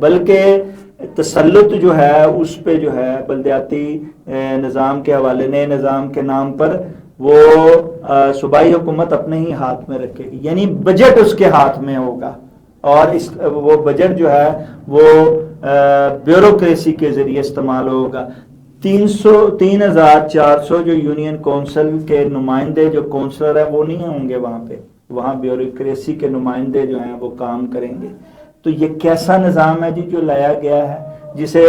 بلکہ تسلط جو ہے اس پہ جو ہے بلدیاتی نظام کے حوالے، نئے نظام کے نام پر وہ صوبائی حکومت اپنے ہی ہاتھ میں رکھے گی، یعنی بجٹ اس کے ہاتھ میں ہوگا، اور وہ بجٹ جو ہے وہ بیوروکریسی کے ذریعے استعمال ہوگا۔ 3,400 جو یونین کونسل کے نمائندے جو کونسلر ہیں وہ نہیں ہوں گے وہاں پہ، وہاں بیوروکریسی کے نمائندے جو ہیں وہ کام کریں گے۔ تو یہ کیسا نظام ہے جی جو لایا گیا ہے، جسے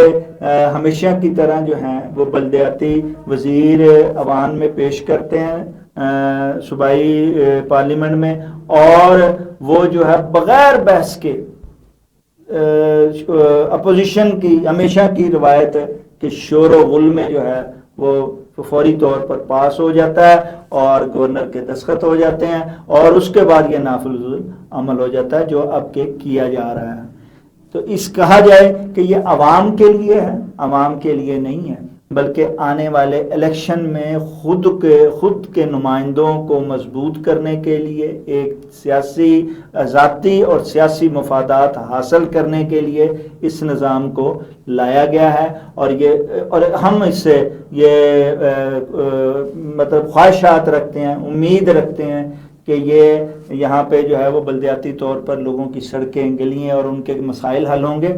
ہمیشہ کی طرح جو ہیں وہ بلدیاتی وزیر عوام میں پیش کرتے ہیں صوبائی پارلیمنٹ میں، اور وہ جو ہے بغیر بحث کے اپوزیشن کی ہمیشہ کی روایت ہے کہ شور و غل میں جو ہے وہ فوری طور پر پاس ہو جاتا ہے اور گورنر کے دستخط ہو جاتے ہیں، اور اس کے بعد یہ نافذ عمل ہو جاتا ہے جو اب کے کیا جا رہا ہے۔ تو اس کہا جائے کہ یہ عوام کے لیے ہے، عوام کے لیے نہیں ہے، بلکہ آنے والے الیکشن میں خود کے نمائندوں کو مضبوط کرنے کے لیے، ایک سیاسی ذاتی اور سیاسی مفادات حاصل کرنے کے لیے اس نظام کو لایا گیا ہے، اور ہم اس سے یہ مطلب خواہشات رکھتے ہیں، امید رکھتے ہیں کہ یہ یہاں پہ جو ہے وہ بلدیاتی طور پر لوگوں کی سڑکیں، گلیاں اور ان کے مسائل حل ہوں گے،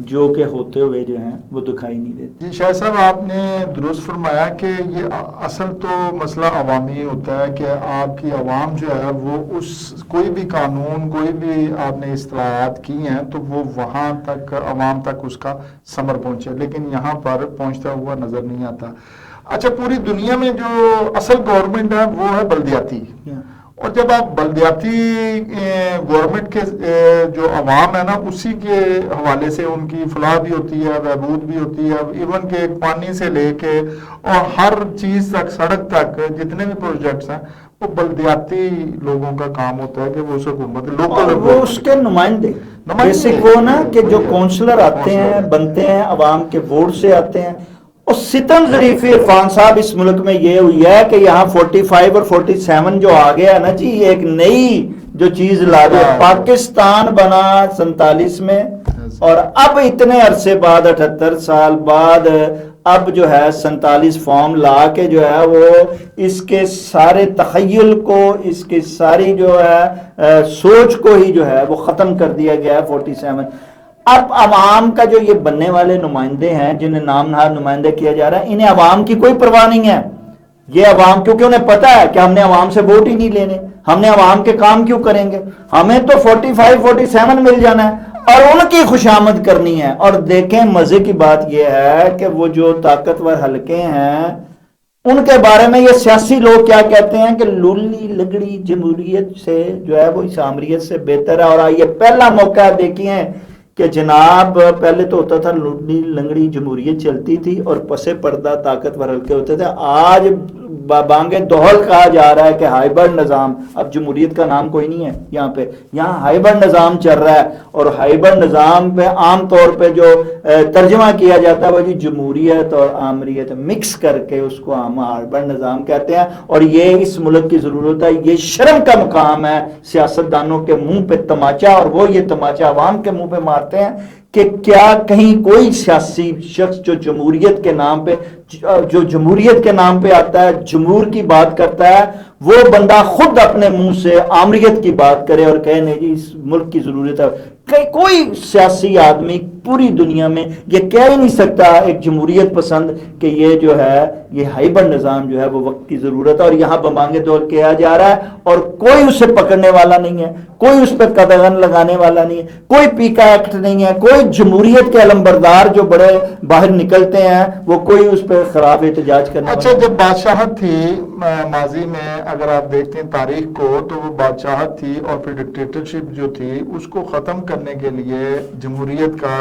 جو کہ ہوتے ہوئے جو ہیں وہ دکھائی نہیں دیتے۔ جی شاہ صاحب، آپ نے درست فرمایا کہ یہ اصل تو مسئلہ عوامی ہوتا ہے کہ آپ کی عوام جو ہے وہ کوئی بھی قانون، کوئی بھی آپ نے اصطلاحات کی ہیں تو وہ وہاں تک عوام تک اس کا ثمر پہنچے، لیکن یہاں پر پہنچتا ہوا نظر نہیں آتا۔ اچھا، پوری دنیا میں جو اصل گورنمنٹ ہے وہ ہے بلدیاتی، اور جب آپ بلدیاتی گورنمنٹ کے جو عوام ہے نا، اسی کے حوالے سے ان کی فلاح بھی ہوتی ہے، بہبود بھی ہوتی ہے، ایون کہ پانی سے لے کے اور ہر چیز تک، سڑک تک، جتنے بھی پروجیکٹس ہیں وہ بلدیاتی لوگوں کا کام ہوتا ہے کہ وہ اس حکومت لوکل، وہ اس کے نمائندے بیسک وہ نا کہ جو کونسلر آتے ہیں، بنتے ہیں عوام کے ووٹ سے آتے ہیں۔ اور ستم ظریفی عرفان صاحب اس ملک میں یہ ہوئی ہے کہ یہاں 45 اور 47 جو آ گیا نا جی، ایک نئی جو چیز لا دے، پاکستان بنا 47 میں، اور اب اتنے عرصے بعد 78 سال بعد اب جو ہے 47 فارم لا کے جو ہے وہ اس کے سارے تخیل کو، اس کی ساری جو ہے سوچ کو ہی جو ہے وہ ختم کر دیا گیا ہے 47۔ اب عوام کا جو یہ بننے والے نمائندے ہیں، جنہیں نام نہاد نمائندے کیا جا رہا ہے، انہیں عوام کی کوئی پرواہ نہیں ہے۔ یہ عوام، کیونکہ انہیں پتا ہے کہ ہم نے عوام سے ووٹ ہی نہیں لینے، ہم نے عوام کے کام کیوں کریں گے، ہمیں تو 45 47 مل جانا ہے اور ان کی خوشامد کرنی ہے۔ اور دیکھیں مزے کی بات یہ ہے کہ وہ جو طاقتور حلقے ہیں ان کے بارے میں یہ سیاسی لوگ کیا کہتے ہیں کہ لولی لگڑی جمہوریت سے جو ہے وہ اسامریت سے بہتر ہے۔ اور آئیے پہلا موقع دیکھیے کہ جناب پہلے تو ہوتا تھا لولی لنگڑی جمہوریت چلتی تھی اور پسے پردہ طاقتور حلقے ہوتے تھے، آج بانگے دوہل کہا جا رہا ہے کہ ہائیبرڈ نظام، اب جمہوریت کا نام کوئی نہیں ہے یہاں پہ، یہاں ہائیبرڈ نظام چل رہا ہے، اور ہائیبرڈ نظام پہ عام طور پہ جو ترجمہ کیا جاتا ہے وہ جی جمہوریت اور آمریت مکس کر کے اس کو ہم ہائیبرڈ نظام کہتے ہیں۔ اور یہ اس ملک کی ضرورت ہے، یہ شرم کا مقام ہے سیاستدانوں کے منہ پہ تماچا، اور وہ یہ تماچا عوام کے منہ پہ مارتے ہیں کہ کیا کہیں کوئی سیاسی شخص جو جمہوریت کے نام پہ آتا ہے، جمہور کی بات کرتا ہے، وہ بندہ خود اپنے منہ سے آمریت کی بات کرے اور کہے نہیں جی اس ملک کی ضرورت ہے۔ کوئی سیاسی آدمی پوری دنیا میں یہ کہہ ہی نہیں سکتا ایک جمہوریت پسند کہ یہ جو ہے یہ ہائیبرڈ نظام جو ہے وہ وقت کی ضرورت ہے، اور یہاں بمانگے دور کیا جا رہا ہے، اور کوئی اسے پکڑنے والا نہیں ہے، کوئی اس پہ قدغن لگانے والا نہیں ہے، کوئی پیکا ایکٹ نہیں ہے، کوئی جمہوریت کے علمبردار جو بڑے باہر نکلتے ہیں وہ کوئی اس پہ خراب احتجاج کرنے اچھا، جب بادشاہت تھی ماضی میں اگر آپ دیکھتے ہیں تاریخ کو، تو وہ بادشاہت تھی اور پھر ڈکٹیٹرشپ جو تھی اس کو ختم کرنے کے لیے جمہوریت کا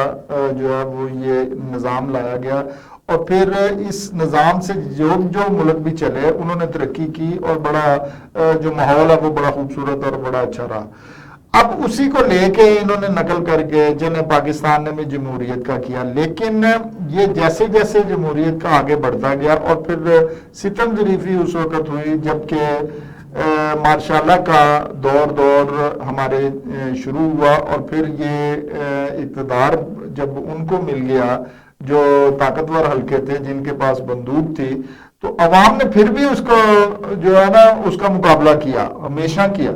جو ہے وہ یہ نظام لایا گیا، اور پھر اس نظام سے جو ملک بھی چلے انہوں نے ترقی کی، اور بڑا جو ماحول ہے وہ بڑا خوبصورت اور بڑا اچھا رہا۔ اب اسی کو لے کے انہوں نے نقل کر کے جنہیں پاکستان نے بھی جمہوریت کا کیا، لیکن یہ جیسے جیسے جمہوریت کا آگے بڑھتا گیا، اور پھر ستم ظریفی اس وقت ہوئی جبکہ ماشاءاللہ کا دور ہمارے شروع ہوا، اور پھر یہ اقتدار جب ان کو مل گیا جو طاقتور حلقے تھے، جن کے پاس بندوق تھی، تو عوام نے پھر بھی اس کو جو ہے نا اس کا مقابلہ کیا، ہمیشہ کیا.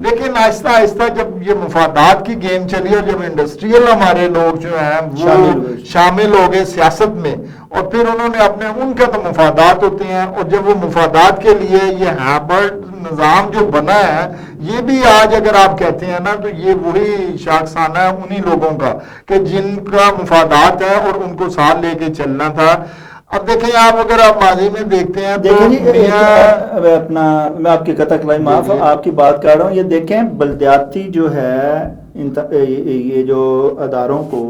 لیکن آہستہ آہستہ جب یہ مفادات کی گیم چلی اور جب انڈسٹریل ہمارے لوگ جو ہیں وہ شامل ہو گئے سیاست میں، اور پھر انہوں نے اپنے، ان کا تو مفادات ہوتے ہیں، اور جب وہ مفادات کے لیے یہ ہائبرڈ نظام جو بنا ہے، یہ بھی آج اگر آپ کہتے ہیں نا تو یہ وہی شاخسانہ ہے انہی لوگوں کا کہ جن کا مفادات ہے اور ان کو ساتھ لے کے چلنا تھا. اب دیکھیں آپ، اگر آپ ماضی میں دیکھتے ہیں تو میں آپ کی قطع کلائی معاف، آپ کی بات کر رہا ہوں. یہ دیکھیں بلدیاتی جو ہے یہ جو اداروں کو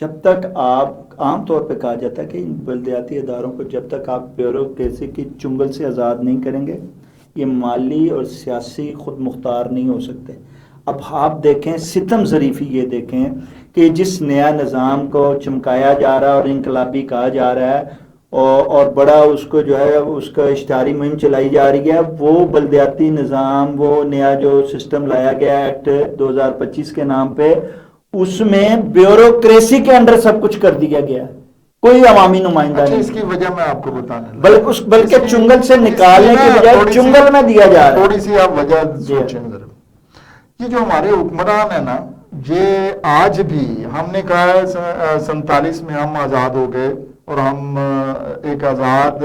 جب تک آپ، عام طور پہ کہا جاتا ہے کہ ان بلدیاتی اداروں کو جب تک آپ بیوروکریسی کی چنگل سے آزاد نہیں کریں گے، یہ مالی اور سیاسی خود مختار نہیں ہو سکتے. اب آپ دیکھیں ستم ظریفی، یہ دیکھیں کہ جس نیا نظام کو چمکایا جا رہا ہے اور انقلابی کہا جا رہا ہے اور بڑا اس کو جو ہے اس کا اشتہاری مہم چلائی جا رہی ہے، وہ بلدیاتی نظام، وہ نیا جو سسٹم لایا گیا ایکٹ 2025 کے نام پہ، اس میں بیوروکریسی کے انڈر سب کچھ کر دیا گیا ہے، کوئی عوامی نمائندہ نہیں. اس کی وجہ میں آپ کو بتانا، بلکہ چنگل سے نکالنے کی بجائے چنگل میں دیا جا رہا ہے. تھوڑی سی آپ وجہ سوچیں ذرا. یہ جو ہمارے حکمران ہیں نا، یہ آج بھی، ہم نے کہا ہے 47 میں ہم آزاد ہو گئے اور ہم ایک آزاد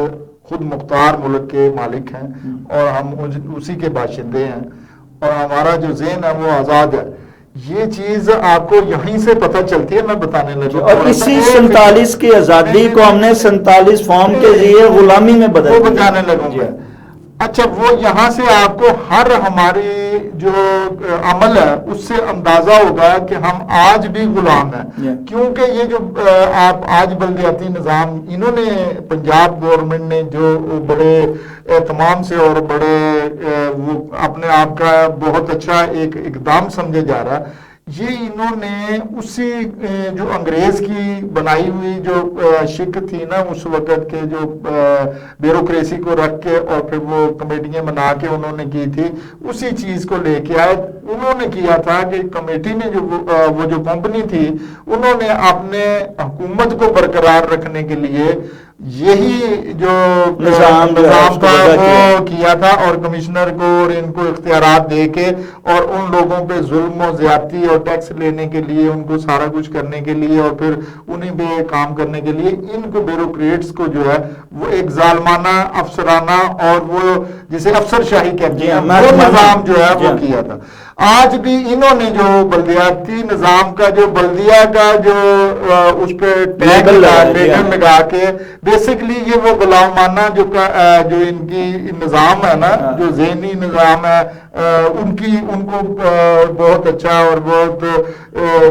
خود مختار ملک کے مالک ہیں اور ہم اسی کے باشندے ہیں اور ہمارا جو ذہن ہے وہ آزاد ہے. یہ چیز آپ کو یہیں سے پتہ چلتی ہے، میں بتانے لگا. اور اسی 47 کی آزادی کو ہم نے 47 فارم کے ذریعے غلامی میں بدل دیا. وہ بتانے لگوں گا. اچھا، وہ یہاں سے آپ کو ہر ہماری جو عمل ہے اس سے اندازہ ہوگا کہ ہم آج بھی غلام ہیں. کیونکہ یہ جو آپ آج بلدیاتی نظام، انہوں نے پنجاب گورنمنٹ نے جو بڑے اہتمام سے اور بڑے وہ اپنے آپ کا بہت اچھا ایک اقدام سمجھا جا رہا ہے، یہ انہوں نے اسی جو انگریز کی بنائی ہوئی جو شک تھی نا اس وقت کے، جو بیوروکریسی کو رکھ کے اور پھر وہ کمیٹیاں بنا کے انہوں نے کی تھی، اسی چیز کو لے کے آئے. انہوں نے کیا تھا کہ کمیٹی نے وہ جو کمپنی تھی، انہوں نے اپنے حکومت کو برقرار رکھنے کے لیے یہی جو نظام تھا وہ کیا تھا، اور کمشنر کو اور ان کو اختیارات دے کے اور ان لوگوں پہ ظلم و زیادتی اور ٹیکس لینے کے لیے، ان کو سارا کچھ کرنے کے لیے اور پھر انہیں پہ کام کرنے کے لیے ان کو بیوروکریٹس کو جو ہے وہ ایک ظالمانہ، افسرانہ اور وہ جسے افسر شاہی کہتے ہیں وہ نظام جو ہے وہ کیا تھا. آج بھی انہوں نے جو بلدیاتی نظام کا جو بلدیہ کا جو اس پہ ٹیگ لگا کے بیسکلی یہ وہ غلامانہ جو ان کی نظام ہے نا، جو ذہنی نظام ہے، ان کو بہت اچھا اور بہت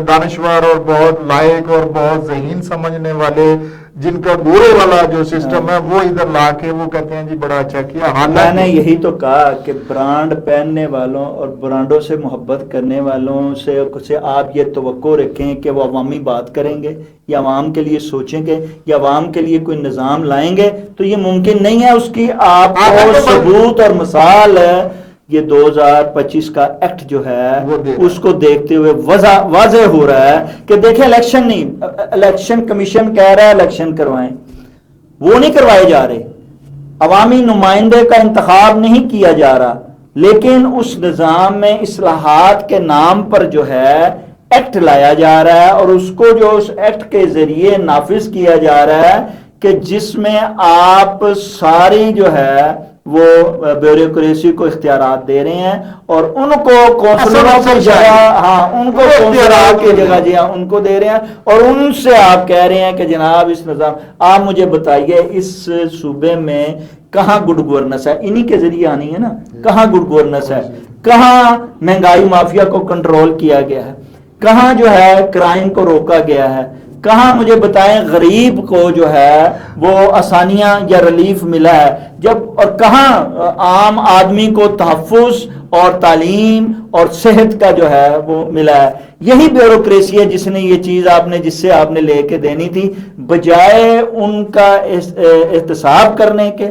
دانشور اور بہت لائق اور بہت ذہین سمجھنے والے، جن کا گورے والا جو سسٹم ہے وہ ادھر لا کے وہ کہتے ہیں جی بڑا اچھا کیا. میں نے یہی تو کہا کہ برانڈ پہننے والوں اور برانڈوں سے محبت کرنے والوں سے آپ یہ توقع رکھیں کہ وہ عوامی بات کریں گے یا عوام کے لیے سوچیں گے یا عوام کے لیے کوئی نظام لائیں گے، تو یہ ممکن نہیں ہے. اس کی آپ کو ثبوت اور مثال ہے یہ 2025 کا ایکٹ جو ہے اس کو دیکھتے ہوئے واضح ہو رہا ہے کہ دیکھیں الیکشن نہیں، الیکشن کمیشن کہہ رہا ہے الیکشن کروائیں، وہ نہیں کروائے جا رہے، عوامی نمائندے کا انتخاب نہیں کیا جا رہا، لیکن اس نظام میں اصلاحات کے نام پر جو ہے ایکٹ لایا جا رہا ہے اور اس کو جو اس ایکٹ کے ذریعے نافذ کیا جا رہا ہے کہ جس میں آپ ساری جو ہے وہ بیوروکریسی کو اختیارات دے رہے ہیں اور ان کو کونسلروں کی جگہ، ان کو کونسلروں کی جگہ جی ان کو دے رہے ہیں اور ان سے آپ کہہ رہے ہیں کہ جناب اس نظام، آپ مجھے بتائیے اس صوبے میں کہاں گڈ گورننس ہے؟ انہی کے ذریعے آنی ہے نا. کہاں گڈ گورننس ہے؟ کہاں مہنگائی مافیا کو کنٹرول کیا گیا ہے؟ کہاں جو ہے کرائم کو روکا گیا ہے؟ کہاں مجھے بتائیں غریب کو جو ہے وہ آسانیاں یا ریلیف ملا ہے؟ جب اور کہاں عام آدمی کو تحفظ اور تعلیم اور صحت کا جو ہے وہ ملا ہے؟ یہی بیوروکریسی ہے جس نے یہ چیز جس سے آپ نے لے کے دینی تھی، بجائے ان کا احتساب کرنے کے،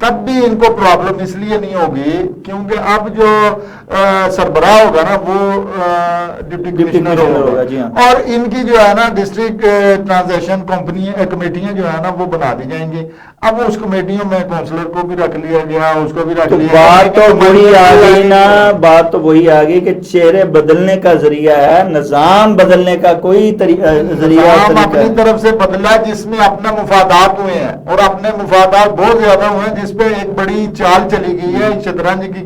تب بھی ان کو پرابلم اس لیے نہیں ہوگی کیونکہ اب جو سربراہ ہوگا نا وہ ڈپٹی کمشنر ہوگا جی ہاں. اور ان کی جو ہے نا ڈسٹرکٹ ٹرانزیکشن کمیٹیاں جو ہے نا وہ بنا دی جائیں گی. اب اس کمیٹیوں میں کونسلر کو بھی رکھ لیا گیا, اس کو بھی رکھ لیا گیا. بات تو وہی آ گئی نا, بات تو وہی آ گئی کہ چہرے بدلنے کا ذریعہ ہے, نظام بدلنے کا کوئی ذریعہ اپنی طرف سے بدلا جس میں اپنے مفادات ہوئے ہیں, اور اپنے مفادات بہت زیادہ ہوئے ہیں, جس پہ ایک بڑی چال چلی گئی ہے شطرنج کی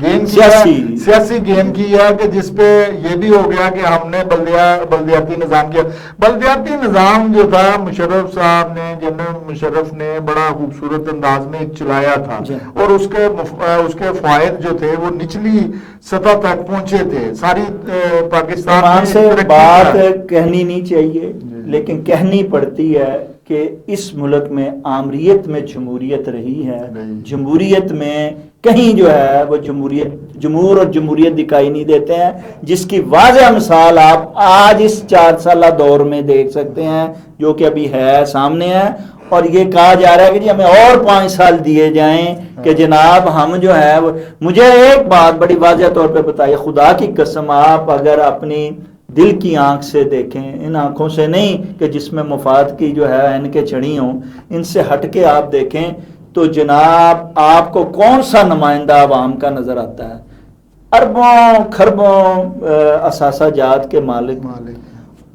گیم کی, سیاسی گیم کی ہے, کہ جس پہ یہ بھی ہو گیا کہ ہم نے بلدیاتی نظام کیا. بلدیاتی نظام جو تھا مشرف صاحب نے, جنرل مشرف نے بڑا خوبصورت انداز میں چلایا تھا, اور اس کے فوائد جو تھے وہ نچلی سطح تک پہنچے تھے. ساری پاکستان سے بات کہنی نہیں چاہیے لیکن کہنی پڑتی ہے کہ اس ملک میں آمریت میں جمہوریت رہی ہے. جمہوریت میں کہیں جو ہے وہ جمہور اور جمہوریت دکھائی نہیں دیتے ہیں, جس کی واضح مثال آپ آج اس 4 سالہ دور میں دیکھ سکتے ہیں جو کہ ابھی ہے سامنے ہے. اور یہ کہا جا رہا ہے کہ جی ہمیں اور 5 سال دیے جائیں کہ جناب ہم جو ہے مجھے ایک بات بڑی واضح طور پہ بتائیے, خدا کی قسم آپ اگر اپنی دل کی آنکھ سے دیکھیں, ان آنکھوں سے نہیں کہ جس میں مفاد کی جو ہے ان کے چڑھی ہوں, ان سے ہٹ کے آپ دیکھیں تو جناب آپ کو کون سا نمائندہ عوام کا نظر آتا ہے؟ اربوں خربوں اثاثہ جات کے مالک,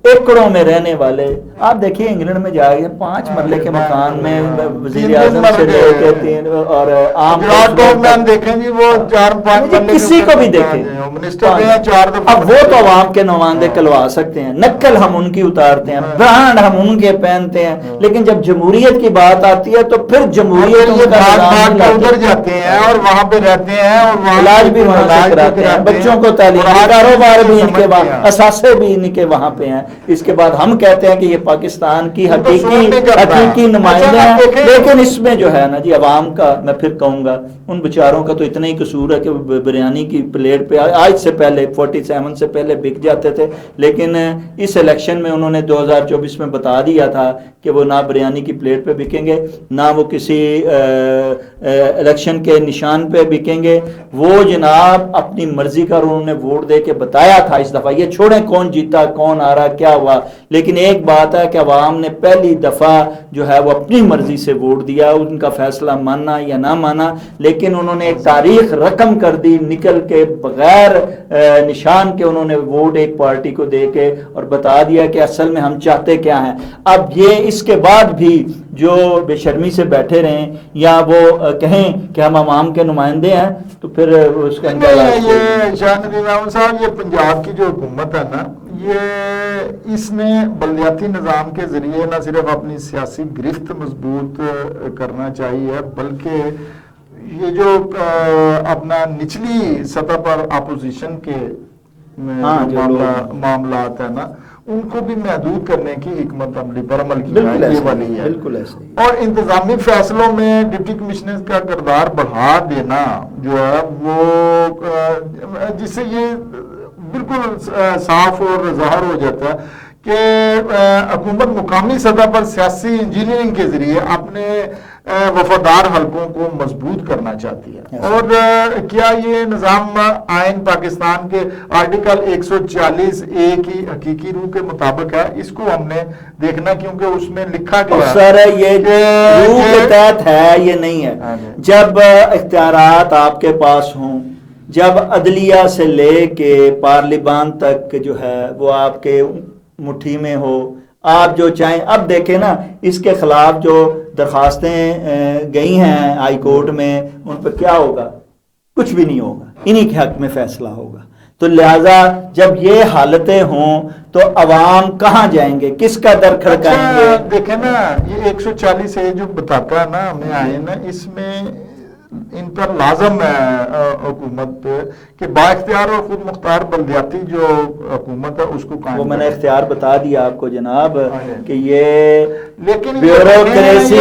ایکڑوں میں رہنے والے. آپ دیکھیے انگلینڈ میں جا گئے 5 مرلے کے مکان میں وزیر اعظم سے لے کے 3 اور عام دیکھیں جی وہ 4-5 کسی کو بھی دیکھیں. اب وہ تو عوام کے نمائندے کلوا سکتے ہیں, نقل ہم ان کی اتارتے ہیں, برانڈ ہم ان کے پہنتے ہیں, لیکن جب جمہوریت کی بات آتی ہے تو پھر جمہوریت ادھر جاتے ہیں اور وہاں پہ رہتے ہیں, اور علاج بھی وہاں سے کراتے ہیں, بچوں کو تعلیم, کاروبار بھی ان کے وہاں, اثاثے بھی ان کے وہاں پہ ہیں. اس کے بعد ہم کہتے ہیں کہ یہ پاکستان کی حقیقی نمائندے ہیں, لیکن اس میں جو ہے نا جی عوام کا, میں پھر کہوں گا ان بیچاروں کا تو اتنا ہی قصور ہے کہ بریانی کی پلیٹ پہ آج سے پہلے 47 سے پہلے بک جاتے تھے, لیکن اس الیکشن میں انہوں نے 2024 میں بتا دیا تھا کہ وہ نہ بریانی کی پلیٹ پہ بکیں گے, نہ وہ کسی الیکشن کے نشان پہ بکیں گے. وہ جناب اپنی مرضی کا انہوں نے ووٹ دے کے بتایا تھا. اس دفعہ یہ چھوڑیں کون جیتا کون آ رہا کیا ہوا, لیکن ایک بات ہے کہ عوام نے پہلی دفعہ جو ہے وہ اپنی مرضی سے ووٹ دیا, ان کا فیصلہ ماننا یا نہ مانا, لیکن انہوں نے ایک تاریخ رقم کر دی نکل کے بغیر نشان کے. انہوں نے ووٹ ایک پارٹی کو دے کے اور بتا دیا کہ اصل میں ہم چاہتے کیا ہیں. اب یہ اس کے بعد بھی جو بے شرمی سے بیٹھے رہیں یا وہ کہیں کہ ہم عوام کے نمائندے ہیں تو پھر اس کا یہ شاہ ندیم احمد صاحب, یہ پنجاب کی جو حکومت ہے نا, یہ اس نے بلدیاتی نظام کے ذریعے نہ صرف اپنی سیاسی گرفت مضبوط کرنا چاہیے, بلکہ یہ جو اپنا نچلی سطح پر اپوزیشن کے معاملات ہیں نا, ان کو بھی محدود کرنے کی حکمت عملی پر عمل کی جائے والی ہے. اور انتظامی فیصلوں میں ڈپٹی کمشنر کا کردار بڑھا دینا جو ہے وہ, جس سے یہ بالکل صاف اور ظاہر ہو جاتا ہے کہ حکومت مقامی سطح پر سیاسی انجینئرنگ کے ذریعے اپنے وفادار حلقوں کو مضبوط کرنا چاہتی ہے. اور کیا یہ نظام آئین پاکستان کے آرٹیکل 140A کی حقیقی روح کے مطابق ہے, اس کو ہم نے دیکھنا, کیونکہ اس میں لکھا گیا سر یہ روح کے تحت ہے یہ نہیں ہے. جب اختیارات آپ کے پاس ہوں, جب عدلیہ سے لے کے پارلیمان تک جو ہے وہ آپ کے مٹھی میں ہو, آپ جو چاہیں. اب دیکھیں نا اس کے خلاف جو درخواستیں گئی ہیں ہائی کورٹ میں, ان پہ کیا ہوگا؟ کچھ بھی نہیں ہوگا, انہی کے حق میں فیصلہ ہوگا. تو لہذا جب یہ حالتیں ہوں تو عوام کہاں جائیں گے, کس کا در کھڑکائیں گے؟ دیکھیں نا یہ 140 جو بتاتا ہے نا ہمیں آئین, اس میں ان پر لازم ہے حکومت پہ کہ با اختیار اور خود مختار بلدیاتی جو حکومت ہے اس کو قائم. وہ میں نے اختیار بتا دیا آپ کو جناب کہ یہ بیوروکریسی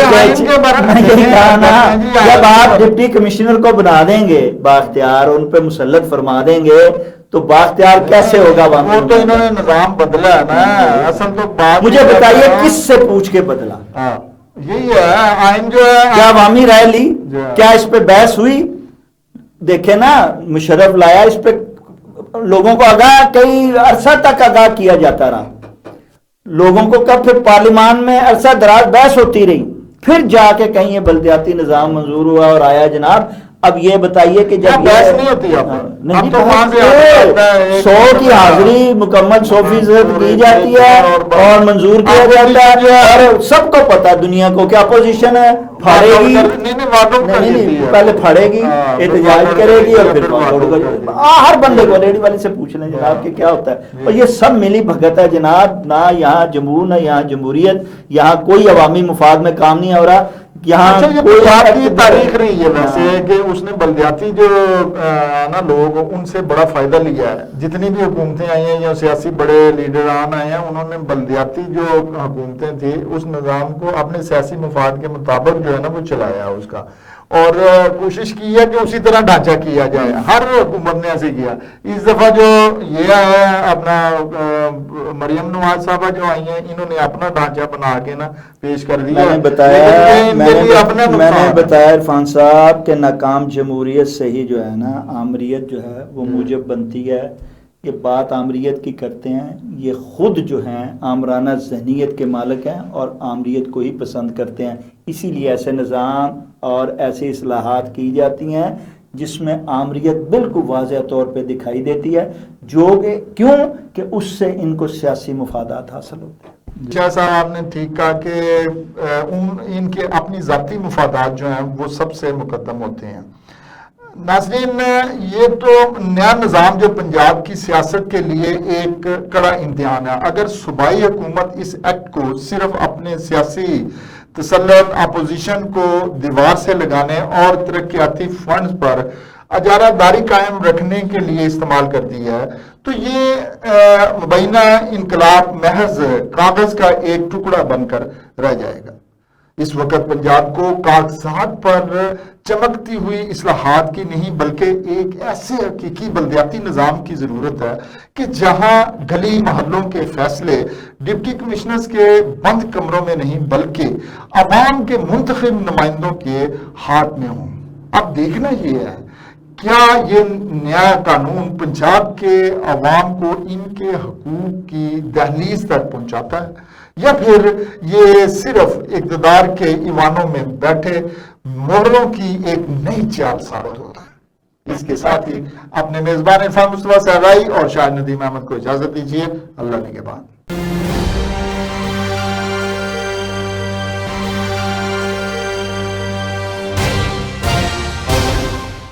جب آپ ڈپٹی کمشنر کو بنا دیں گے با اختیار, ان پہ مسلط فرما دیں گے تو با اختیار کیسے ہوگا؟ وہ تو انہوں نے نظام بدلا ہے نا. اصل تو بات مجھے بتائیے کس سے پوچھ کے بدلا؟ یہی ہے آئین جو ہے. کیا عوامی رائے لی؟ کیا اس پہ بحث ہوئی؟ دیکھیں نا مشرف لایا اس پہ لوگوں کو آگاہ کئی عرصہ تک آگاہ کیا جاتا رہا لوگوں کو. کب پھر پارلیمان میں عرصہ دراز بحث ہوتی رہی پھر جا کے کہیں یہ بلدیاتی نظام منظور ہوا اور آیا جناب. اب یہ بتائیے کہ جب بحث نہیں ہوتی اب تو وہاں سے 100 کی حاضری مکمل 100% کی جاتی ہے اور منظور کیا جاتا ہے اور سب کو پتا دنیا کو کہ اپوزیشن ہے پھاڑے گی نہیں پہلے پھاڑے گی احتجاج کرے گی اور پھر ہر بندے کو ریڈی والے سے پوچھ لیں جناب کہ کیا ہوتا ہے. اور یہ سب ملی بھگت ہے جناب. نہ یہاں جمہور نہ یہاں جمہوریت. یہاں کوئی عوامی مفاد میں کام نہیں ہو رہا. یہاں کی تاریخ رہی ہے ویسے کہ اس نے بلدیاتی جو نا لوگ ان سے بڑا فائدہ لیا ہے. جتنی بھی حکومتیں آئی ہیں یا سیاسی بڑے لیڈران آئے ہیں انہوں نے بلدیاتی جو حکومتیں تھیں اس نظام کو اپنے سیاسی مفاد کے مطابق جو ہے نا وہ چلایا اس کا اور کوشش کی ہے کہ اسی طرح ڈھانچہ کیا جائے. ہر حکومت نے ایسے کیا. اس دفعہ جو یہ ہے اپنا مریم نواز صاحبہ جو آئی ہیں انہوں نے اپنا ڈھانچہ بنا کے نا پیش کر دیا. میں نے بتایا عرفان صاحب کہ ناکام جمہوریت سے ہی جو ہے نا آمریت جو ہے وہ موجب بنتی ہے. یہ بات آمریت کی کرتے ہیں. یہ خود جو ہیں آمرانہ ذہنیت کے مالک ہیں اور آمریت کو ہی پسند کرتے ہیں. اسی لیے ایسے نظام اور ایسی اصلاحات کی جاتی ہیں جس میں آمریت بالکل واضح طور پہ دکھائی دیتی ہے جو کہ کیوں کہ اس سے ان کو سیاسی مفادات حاصل ہوتے ہیں. جیسا آپ نے ٹھیک کہا کہ ان کے اپنی ذاتی مفادات جو ہیں وہ سب سے مقدم ہوتے ہیں. ناظرین یہ تو نیا نظام جو پنجاب کی سیاست کے لیے ایک کڑا امتحان ہے. اگر صوبائی حکومت اس ایکٹ کو صرف اپنے سیاسی تسلط اپوزیشن کو دیوار سے لگانے اور ترقیاتی فنڈز پر اجارہ داری قائم رکھنے کے لیے استعمال کرتی ہے تو یہ مبینہ انقلاب محض کاغذ کا ایک ٹکڑا بن کر رہ جائے گا. اس وقت پنجاب کو کاغذات پر چمکتی ہوئی اصلاحات کی نہیں بلکہ ایک ایسے حقیقی بلدیاتی نظام کی ضرورت ہے کہ جہاں گلی محلوں کے فیصلے ڈپٹی کمشنرز کے بند کمروں میں نہیں بلکہ عوام کے منتخب نمائندوں کے ہاتھ میں ہوں. اب دیکھنا یہ ہے کیا یہ نیا قانون پنجاب کے عوام کو ان کے حقوق کی دہلیز تک پہنچاتا ہے یا پھر یہ صرف اقتدار کے ایوانوں میں بیٹھے مغلوں کی ایک نئی چال ثابت ہوتا ہے. اس کے ساتھ ہی اپنے میزبان عرفان مصطفیٰ صحرائی اور شاہد ندیم احمد کو اجازت دیجیے. اللہ نگہبان.